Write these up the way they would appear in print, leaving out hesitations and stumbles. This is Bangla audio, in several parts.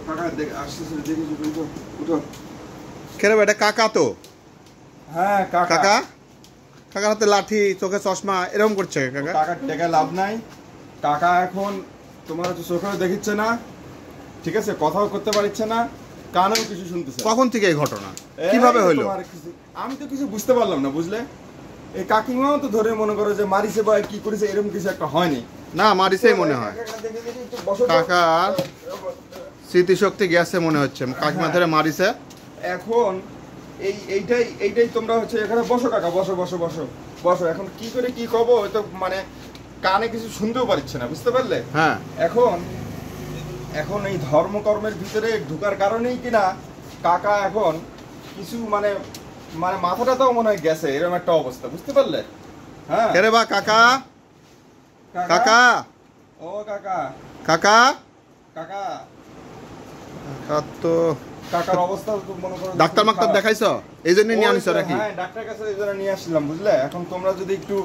কাকা দেখ আসছে দেখি উঠো উঠো কেন এটা কাকা তো হ্যাঁ কাকা কাকার হাতে লাঠি চোখে চশমা এরকম করছে কাকা কাকার টাকা লাভ নাই কাকা এখন তোমার হচ্ছে চোখেও দেখিচ্ছে না ঠিক আছে কথাও করতে পারছে না কানেও কিছু শুনতেছে কখন থেকে এই ঘটনা কিভাবে হলো আমি তো কিছু বুঝতে পারলাম না বুঝলে এই কাকিমাও তো ধরে মনে করো যে মারিছে বা কি করেছে এরকম কিছু একটা হয়নি না মারিছেই মনে হয় কাকার স্মৃতিশক্তি গেছে মনে হচ্ছে কাকিমা ধরে মারিছে এখন এইটাই তোমরা হচ্ছে এখানে বসো কাকা বসো বসো বসো বসো এখন কি করে কি কব তো মানে কানে কিছু শুনতেও পারছে না বুঝতে পারলে হ্যাঁ এখন এই ধর্মকর্মের ভিতরে ঢোকার কারণেই কিনা কাকা এখন কিছু মানে মানে মাথাটাও মনে হয় গেছে এরকম একটা অবস্থা বুঝতে পারলে হ্যাঁ কে রে বা কাকা কাকা ও কাকা কাকা কাকা তো কাকার অবস্থা তো মনে করো ডাক্তার মাক্তার দেখাইছো এই জন্য নিয়ে আনিছো নাকি হ্যাঁ ডাক্তার কাছে এই জন্য নিয়ে আসলাম বুঝলে এখন তোমরা যদি একটু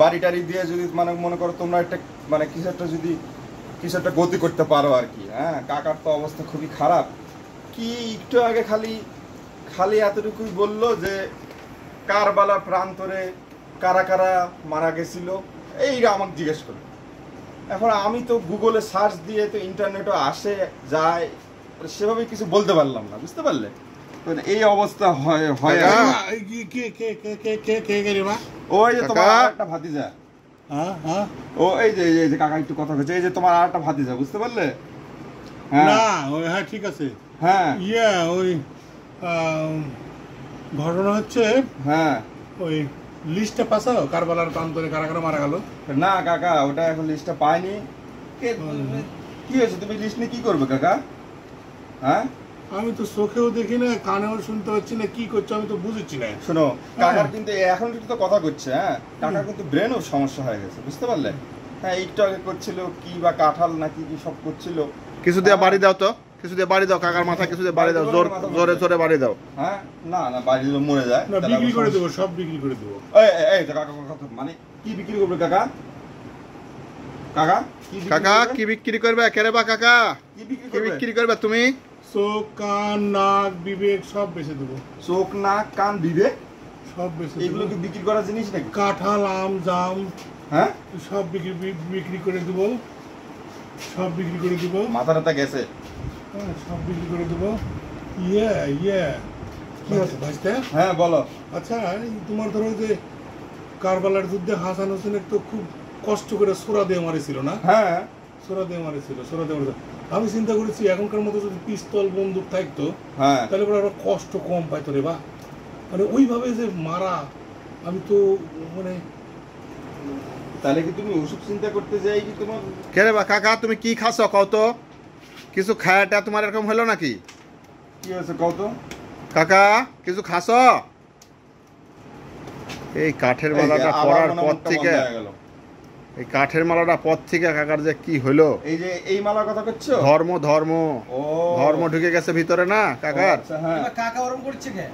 বাড়ি টাড়ি দিয়ে যদি মানে মনে করো তোমরা একটা মানে কিছু একটা গতি করতে পারো আর কি হ্যাঁ কাকার তো অবস্থা খুবই খারাপ কি একটু আগে খালি এতটুকুই বললো যে কারবালা প্রান্তরে কারা কারা মারা গেছিল এইটা আমাকে জিজ্ঞেস করলো এখন আমি তো গুগলে সার্চ দিয়ে তো ইন্টারনেটও আসে যায় সেভাবে কিছু বলতে পারলাম না বুঝতে পারলে এই অবস্থা হয় ওই যে তোমার একটা ভাতিজা ও এই যে কাকা একটু কথা বলছে এই যে তোমার আর একটা ভাতিজা বুঝতে পারলে না ওই হ্যাঁ ঠিক আছে হ্যাঁ ওই ঘটনা হচ্ছে হ্যাঁ ওই লিস্টটা পাসাও কারবালার প্রান্তরে কারা কারা মারা গেল না কাকা ওটা এখন লিস্টটা পাইনি কি হয়েছে তুমি লিস্ট নিয়ে কি করবে কাকা হ্যাঁ আমি তো চোখেও দেখি না কানেও শুনতে পাচ্ছি না কি করছে আমি তো বুঝছি না শোনো কাকার কিন্তু এখন কিন্তু কথা করছে হ্যাঁ কাকার কিন্তু ব্রেনও সমস্যা হয়ে গেছে বুঝতে পারলে হ্যাঁ একটু আগে করছিল কি বা কাঁঠাল নাকি কি সব করছিল কিছু দিয়ে বাড়ি দাও তো কিছু দিয়ে বাড়ি দাও কাকার মাথা কিছু দিয়ে বাড়ি দাও জোরে জোরে বাড়ি দাও হ্যাঁ না বাড়ি দিলে মরে যায় না বিক্রি করে দেবো সব বিক্রি করে দেবো এই কাকা মানে কি বিক্রি করবে কাকা কাকা কাকা কি বিক্রি করবে কেরে বা কাকা কি বিক্রি করবে তুমি চোখ কান নাক বিবেক সব বেচে দেবো চোখ নাক কান বিবেক সব বেচে এগুলো কি বিক্রি করার জিনিস নাকি কাঁঠাল আম জাম হ্যাঁ সব বিক্রি করে দেবো সব বিক্রি করে দেবো মাথাটা গেছে হ্যাঁ সব বিক্রি করে দেবো ইয়ে কি আছে ভাইস্তা হ্যাঁ বলো আচ্ছা তোমার ধরো যে কারবালার যুদ্ধে হাসান হোসেনের তো খুব কষ্ট করে সোরা দিয়ে মারেছিল না হ্যাঁ সোরা দিয়ে মারেছিল আমি চিন্তা করেছি এখনকার মতো যদি পিস্তল বন্দুক থাকতো হ্যাঁ তাহলে পরে আরো কষ্ট কম পাইতো রে বা মানে ওইভাবে যে মারা আমি তো মানে তাহলে কি তুমি ওষুধ চিন্তা করতে যাই কি তোমার কে রে বা কাকা তুমি কি খাচ্ছ কও তো কিছু খায়াটা তোমার এরকম হলো নাকি কি হয়েছে কও তো কাকা কিছু খাচ্ছ এই কাঠের মালাটা পরার পর থেকে এই কাঠের মালাটা পর থেকে কাকার যে কি হলো এই যে এই মালার কথা করছো ধর্ম ঢুকে গেছে ভিতরে না কাকার কাকা ওরম করছে কে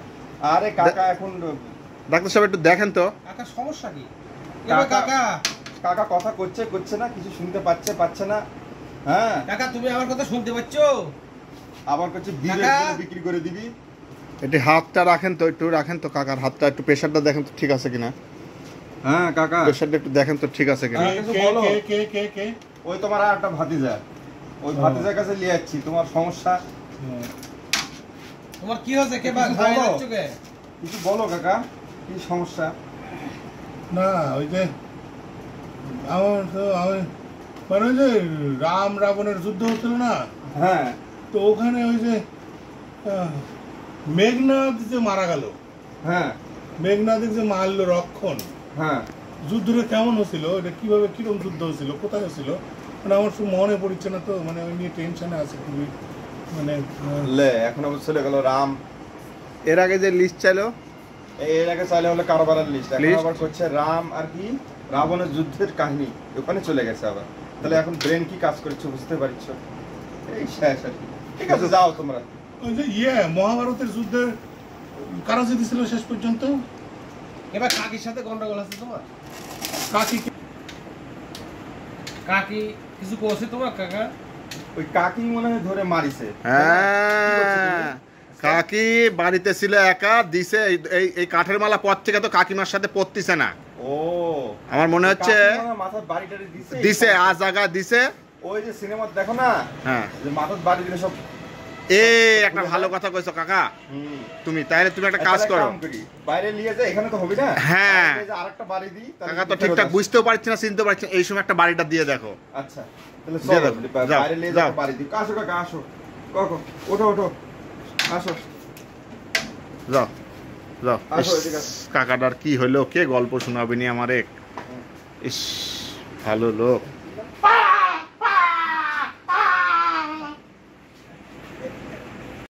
আরে কাকা এখন ডাক্তার সাহেব একটু দেখেন তো কাকা সমস্যা কি কাকা কথা করছে না কিছু শুনতে পাচ্ছে না হ্যাঁ কাকা তুমি আমার কথা শুনতে পাচ্ছ আবার করছে বিক্রি করে দিবি একটু হাতটা রাখেন তো একটু রাখেন তো কাকার হাতটা একটু প্রেসারটা দেখেন তো ঠিক আছে কিনা হ্যাঁ কাকা প্রেসারটা একটু দেখেন তো ঠিক আছে কিনা কে ওই তোমার আর একটা ভাতিজা ওই ভাতিজার কাছে নিয়ে যাচ্ছি তোমার সমস্যা তোমার কি হয়েছে কে বা খাই যাচ্ছ কে কিছু বলো কাকা কি সমস্যা না ওই যে আমার মানে যে রাম রাবণের যুদ্ধ হচ্ছিল না হ্যাঁ তো ওখানে ওই যে মেঘনাদ যে মারা গেল হ্যাঁ মেঘনাদ যে মারলো রক্ষণ হ্যাঁ যুদ্ধটা কেমন হচ্ছিল এটা কিভাবে কিরকম যুদ্ধ হচ্ছিল কোথায় হচ্ছিল মানে আমার খুব মনে পড়ছে না তো মানে ওই নিয়ে টেনশনে আছে খুবই মানে এখন আবার চলে গেল রাম এর আগে যে লিস্ট চাইলো এর আগে চাইলে হলো কারবারের লিস্ট এখন আবার করছে রাম আর কি রাবণের যুদ্ধের কাহিনী ওখানে চলে গেছে আবার তাহলে এখন ব্রেন কি কাজ করছে বুঝতে পারছো এই শেষ আর কি ঠিক আছে যাও তোমরা ওই যে মহাভারতের যুদ্ধের কারা জিতেছিল শেষ পর্যন্ত এবার কাকির সাথে গন্ডগোল আছে তোমার কাকি কিছু কইছে তোমার কাকা ওই কাকি মনে হয় ধরে মারিছে। হ্যাঁ, কাকি বাড়িতে ছিল একা, দিছে এই কাঠের মালা পর থেকে তো কাকিমার সাথে পড়তিছে না। ও আমার মনে হচ্ছে মাথার বাড়ি টাড়ি দিছে, আজ জায়গা দিছে। ওই যে সিনেমা দেখো না, হ্যাঁ, যে মাথার বাড়ি দিলে সব। একটা ভালো কথা কইছো কাকা হুম। তুমি, তাহলে তুমি একটা কাজ করো, বাইরে নিয়ে যায়, এখানে তো হবে না। হ্যাঁ, আরেকটা বাড়ি দিই। কাকা তো ঠিকঠাক বুঝতেও পারছি না, চিনতে পারছি না, এই সময় একটা বাড়িটা দিয়ে দেখো। আচ্ছা তাহলে দিয়ে চলো, দাও, যাও, বাইরে নিয়ে যাও। যাও, বাড়ি দিই। আসো কাকা, আসো, কাকা ওঠো ওঠো, আসো যাও যাও। আসো, ইস, এদিকে আসো। কাকাটার কি হলো, কে গল্প শোনাবে নি আমারে। ইস, ভালো লোক।